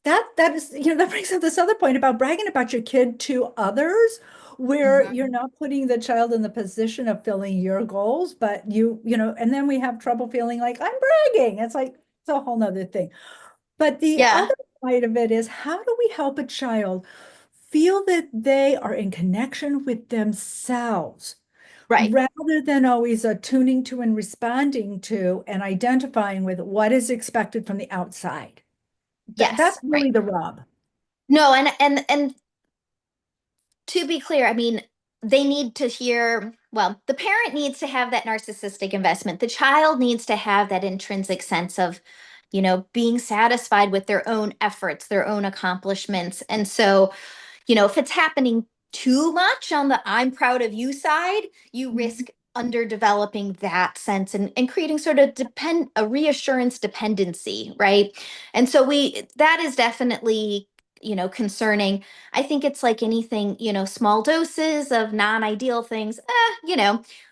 that is, that brings up this other point about bragging about your kid to others, where you're Mhm. not putting the child in the position of filling your goals, but and then we have trouble feeling like I'm bragging. It's like it's a whole nother thing. But the Yeah, other side of it is, how do we help a child feel that they are in connection with themselves right. rather than always attuning to and responding to and identifying with what is expected from the outside? That's Yes, right. really the rub. No, and to be clear, I mean, they need to hear, well, the parent needs to have that narcissistic investment. The child needs to have that intrinsic sense of, being satisfied with their own efforts, their own accomplishments. And so, if it's happening too much on the I'm proud of you side, you Mhm. risk underdeveloping that sense and creating sort of a reassurance dependency, right? And so that is definitely, concerning. I think it's like anything, small doses of non-ideal things,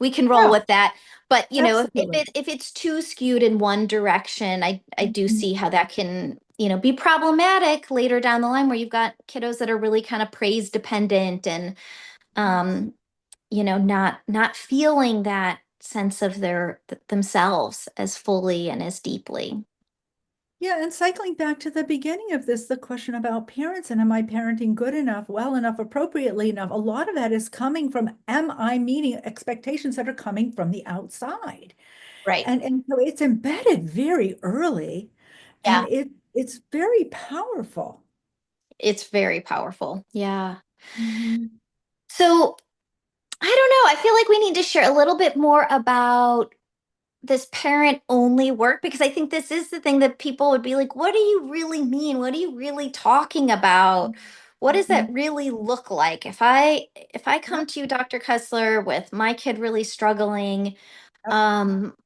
we can roll Yeah, with that. But absolutely. if it's too skewed in one direction, I do Mhm. see how that can, be problematic later down the line where you've got kiddos that are really kind of praise dependent and um, not feeling that sense of themselves as fully and as deeply. Yeah, and cycling back to the beginning of this, the question about parents and am I parenting good enough, well enough, appropriately enough? A lot of that is coming from, am I meeting expectations that are coming from the outside? Right. And so it's embedded very early, and Yeah. it's very powerful. It's very powerful. Yeah. Mhm. So I don't know. I feel like we need to share a little bit more about this parent only work because I think this is the thing that people would be like, what do you really mean? What are you really talking about? What does that Mhm. really look like? If I Yep. come to you, Dr. Kessler, with my kid really struggling, Yep. um,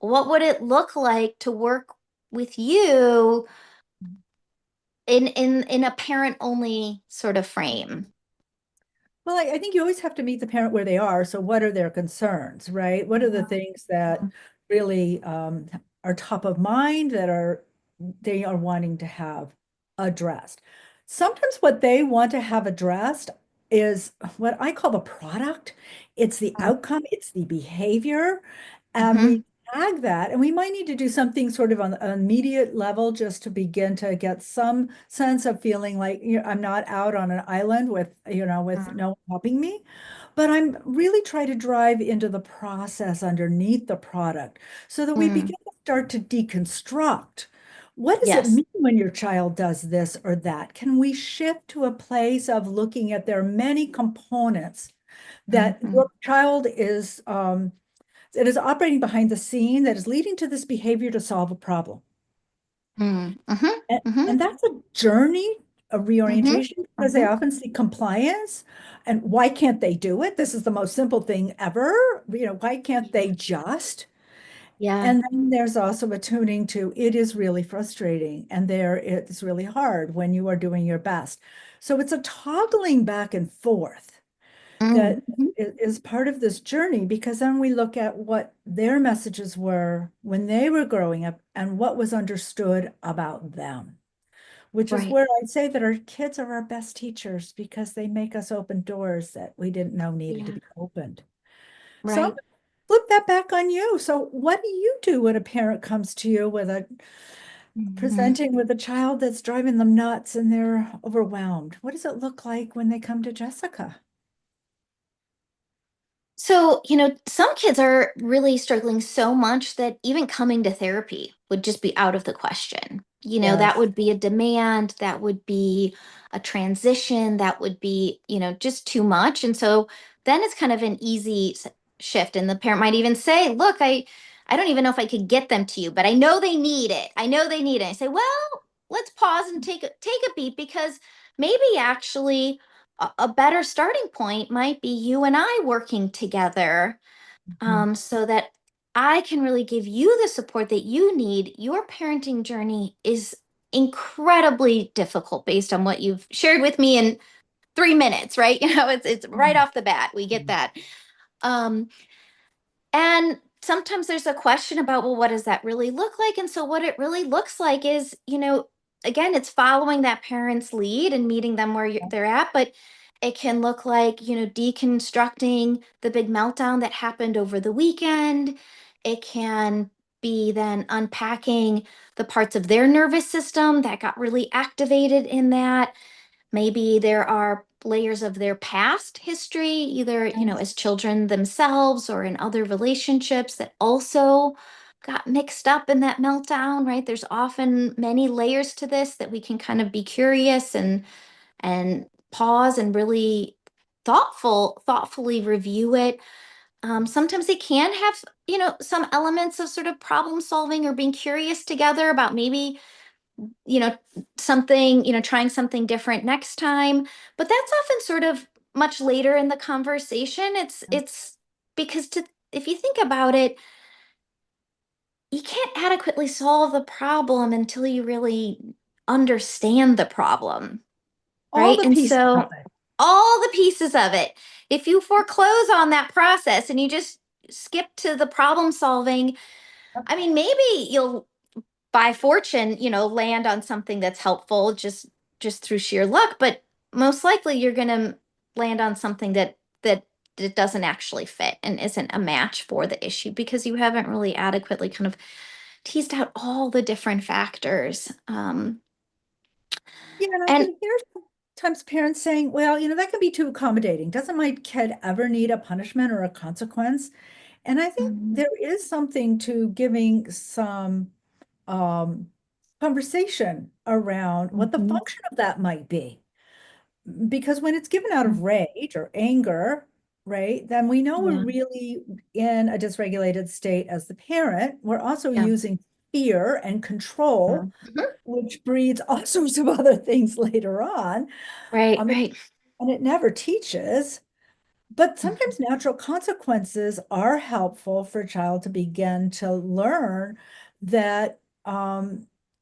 what would it look like to work with you in a parent only sort of frame? Well, I think you always have to meet the parent where they are. So what are their concerns, right? What are the things that really are top of mind that they are wanting to have addressed? Sometimes what they want to have addressed is what I call the product. It's the outcome, it's the behavior. And Mm-hmm. we tag that, and we might need to do something sort of on an immediate level just to begin to get some sense of feeling like, I'm not out on an island with no one helping me, but I'm really trying to drive into the process underneath the product so that we Mm. begin to start to deconstruct. What does it Yes. mean when your child does this or that? Can we shift to a place of looking at their many components that Mm-hmm. your child is operating behind the scene that is leading to this behavior to solve a problem? Mm-hmm. And Mm-hmm. that's a journey, a Mm-hmm. reorientation, because they Mm-hmm. often see compliance. And why can't they do it? This is the most simple thing ever. Why can't they just? Yeah. And then there's also attuning to it is really frustrating and there it's really hard when you are doing your best. So it's a toggling back and forth that Mm-hmm. is part of this journey, because then we look at what their messages were when they were growing up and what was understood about them, which is Right. where I'd say that our kids are our best teachers because they make us open doors that we didn't know needed to Yeah. be opened. So I'm Right. gonna flip that back on you. So what do you do when a parent comes to you with a Mhm. presenting with a child that's driving them nuts and they're overwhelmed? What does it look like when they come to Jessica? So, some kids are really struggling so much that even coming to therapy would just be out of the question. That Yes. would be a demand, that would be a transition, that would be, just too much. And so then it's kind of an easy shift. And the parent might even say, look, I don't even know if I could get them to you, but I know they need it. I know they need it. I say, well, let's pause and take a beat because maybe actually a better starting point might be you and I working together Mhm. so that I can really give you the support that you need. Your parenting journey is incredibly difficult based on what you've shared with me in 3 minutes, right? It's right off the bat. We get that. Um, and sometimes there's a question about, well, what does that really look like? And so what it really looks like is, again, it's following that parent's lead and meeting them where they're at, but it can look like, deconstructing the big meltdown that happened over the weekend. It can be then unpacking the parts of their nervous system that got really activated in that. Maybe there are layers of their past history, either, as children themselves or in other relationships that also got mixed up in that meltdown, right? There's often many layers to this that we can kind of be curious and pause and really thoughtfully review it. Sometimes it can have, some elements of sort of problem solving or being curious together about maybe you know, something, trying something different next time. But that's often sort of much later in the conversation. It's because if you think about it, you can't adequately solve the problem until you really understand the problem, All right? the And pieces of so it. all the pieces of it, if you foreclose on that process and you just skip to the problem solving, I mean, maybe you'll by fortune, land on something that's helpful just through sheer luck, but most likely you're going to land on something that doesn't actually fit and isn't a match for the issue because you haven't really adequately kind of teased out all the different factors. Yeah, and I And can hear sometimes parents saying, well, that can be too accommodating. Doesn't my kid ever need a punishment or a consequence? And I think Mhm, there is something to giving some um, conversation around what the mhm, function of that might be. Because when it's given out of rage or anger, right, then we know we're yeah. really in a dysregulated state as the parent. We're also Yeah. using fear and Yeah. control, Mhm. which breeds all sorts of other things later on. Right, Um, right. and it never teaches. But Mhm, sometimes natural consequences are helpful for a child to begin to learn that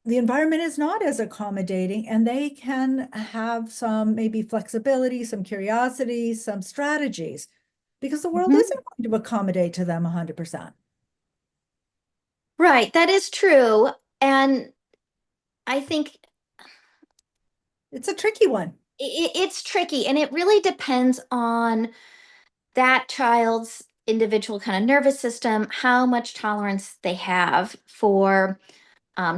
the environment is not as accommodating and they can have some maybe flexibility, some curiosity, some strategies because the world mhm. isn't going to accommodate to them 100%. Right, that is true. And I think It's a tricky one. it's tricky and it really depends on that child's individual kind of nervous system, how much tolerance they have for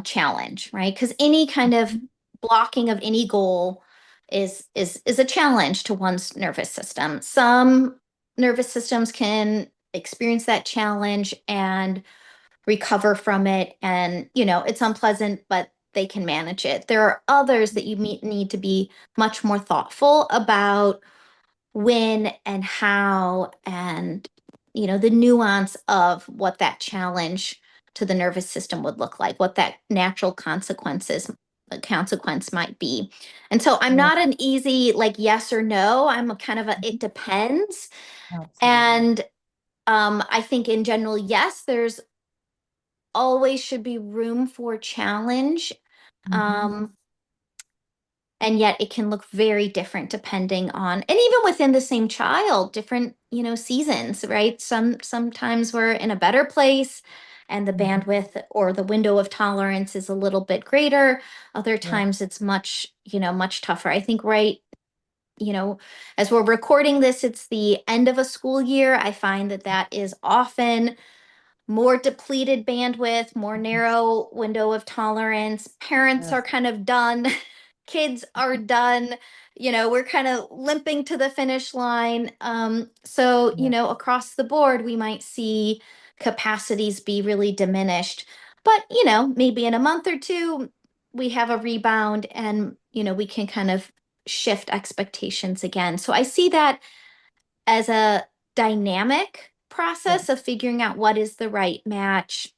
challenge, right? Because any kind of blocking of any goal is a challenge to one's nervous system. Some nervous systems can experience that challenge and recover from it, and it's unpleasant, but they can manage it. There are others that you need to be much more thoughtful about when and how and the nuance of what that challenge to the nervous system would look like, what that natural consequence might be. And so I'm Right. not an easy like yes or no. I'm a kind of a it depends. Absolutely. And I think in general, yes, there's always should be room for challenge. Mhm. um and yet it can look very different depending on, and even within the same child, different seasons, right? Sometimes we're in a better place and the Mhm. bandwidth or the window of tolerance is a little bit greater. Other Yeah. times it's much tougher. I think, right, as we're recording this, it's the end of a school year. I find that is often more depleted bandwidth, more narrow window of tolerance. Parents are Yes. kind of done. Kids are done. We're kind of limping to the finish line. So, Yeah. across the board, we might see capacities be really diminished. But, maybe in a month or two, we have a rebound and, we can kind of shift expectations again. So I see that as a dynamic Yeah. process of figuring out what is the right match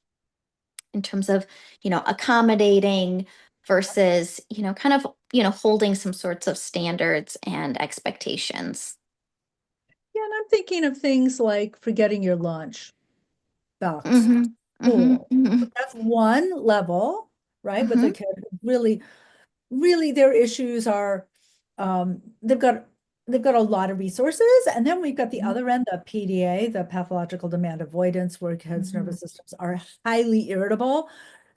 in terms of, accommodating versus, kind of, holding some sorts of standards and expectations. Yeah, and I'm thinking of things like forgetting your lunch box Mm-hmm. Mm-hmm. school. Mm-hmm. That's one level, right? With the Mm-hmm. kid really, really their issues are um, they've got they've got a lot of resources. And then we've got the other end, the PDA, the pathological demand avoidance, where kids' Mm-hmm. nervous systems are highly irritable.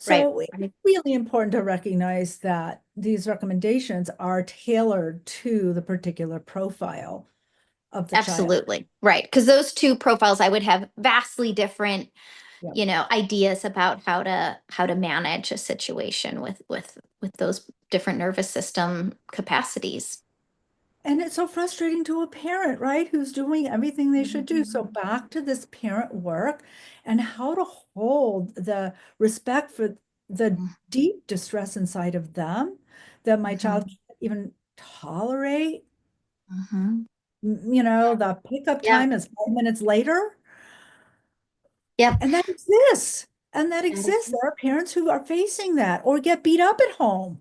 Right. So it's Right. really important to recognize that these recommendations are tailored to the particular profile of the child. Absolutely. Right. Because those two profiles, I would have vastly different, Yeah. ideas about how to manage a situation with those different nervous system capacities. And it's so frustrating to a parent, right? Who's doing everything they should do. So Mhm. back to this parent work and how to hold the respect for the deep distress inside of them that my child Mhm. can't even tolerate. Mhm. The pickup Yeah. time is 5 minutes later. Yep. And that exists. And that That is, exists. There are parents who are facing that or get beat up at home.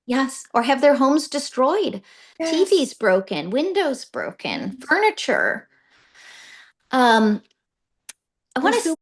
yes. Or have their homes destroyed, TVs Yes. broken, windows broken, Yes. furniture. Um, I They're want to still